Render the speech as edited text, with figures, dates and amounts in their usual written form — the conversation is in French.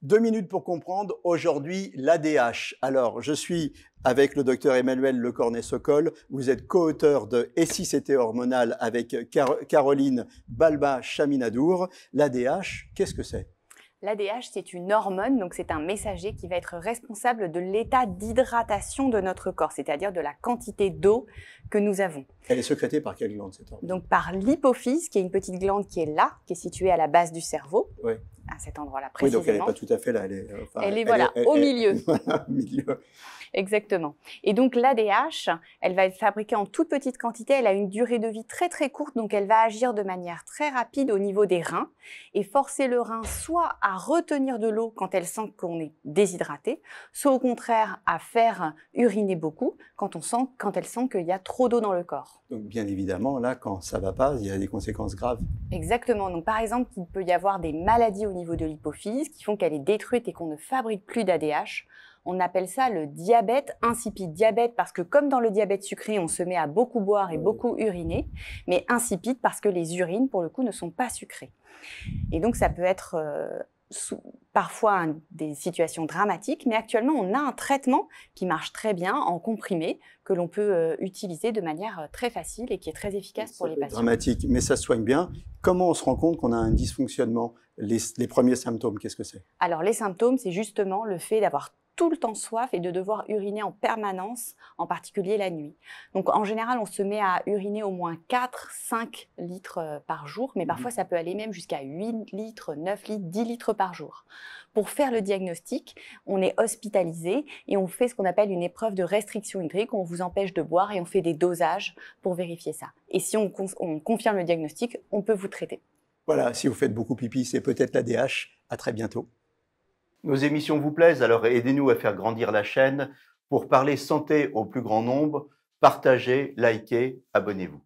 2 minutes pour comprendre, aujourd'hui, l'ADH. Alors, je suis avec le docteur Emmanuel Lecornet-Sokol. Vous êtes co-auteur de « Et si c'était hormonal » avec Caroline Balba-Chaminadour. L'ADH, qu'est-ce que c'est? L'ADH, c'est une hormone, donc c'est un messager qui va être responsable de l'état d'hydratation de notre corps, c'est-à-dire de la quantité d'eau que nous avons. Elle est sécrétée par quelle glande, cette hormone? Donc par l'hypophyse, qui est une petite glande qui est là, qui est située à la base du cerveau, Oui. à cet endroit-là Oui, donc elle n'est précisément. pas tout à fait là. Elle est voilà, au milieu. Voilà, au milieu. Exactement. Et donc l'ADH, elle va être fabriquée en toute petite quantité, elle a une durée de vie très très courte, donc elle va agir de manière très rapide au niveau des reins et forcer le rein soit à retenir de l'eau quand elle sent qu'on est déshydraté, soit au contraire à faire uriner beaucoup quand elle sent qu'il y a trop d'eau dans le corps. Donc bien évidemment, là, quand ça ne va pas, il y a des conséquences graves. Exactement. Donc par exemple, il peut y avoir des maladies au niveau de l'hypophyse qui font qu'elle est détruite et qu'on ne fabrique plus d'ADH. On appelle ça le diabète insipide. Diabète parce que comme dans le diabète sucré, on se met à beaucoup boire et beaucoup uriner, mais insipide parce que les urines, pour le coup, ne sont pas sucrées. Et donc ça peut être parfois des situations dramatiques, mais actuellement, on a un traitement qui marche très bien en comprimé, que l'on peut utiliser de manière très facile et qui est très efficace pour les patients. Dramatique, mais ça se soigne bien. Comment on se rend compte qu'on a un dysfonctionnement? Les premiers symptômes, qu'est-ce que c'est? Alors les symptômes, c'est justement le fait d'avoir tout le temps soif et de devoir uriner en permanence, en particulier la nuit. Donc en général, on se met à uriner au moins 4-5 litres par jour, mais parfois ça peut aller même jusqu'à 8 litres, 9 litres, 10 litres par jour. Pour faire le diagnostic, on est hospitalisé et on fait ce qu'on appelle une épreuve de restriction hydrique, on vous empêche de boire et on fait des dosages pour vérifier ça. Et si on confirme le diagnostic, on peut vous traiter. Voilà, si vous faites beaucoup pipi, c'est peut-être l'ADH. À très bientôt. Nos émissions vous plaisent, alors aidez-nous à faire grandir la chaîne. Pour parler santé au plus grand nombre, partagez, likez, abonnez-vous.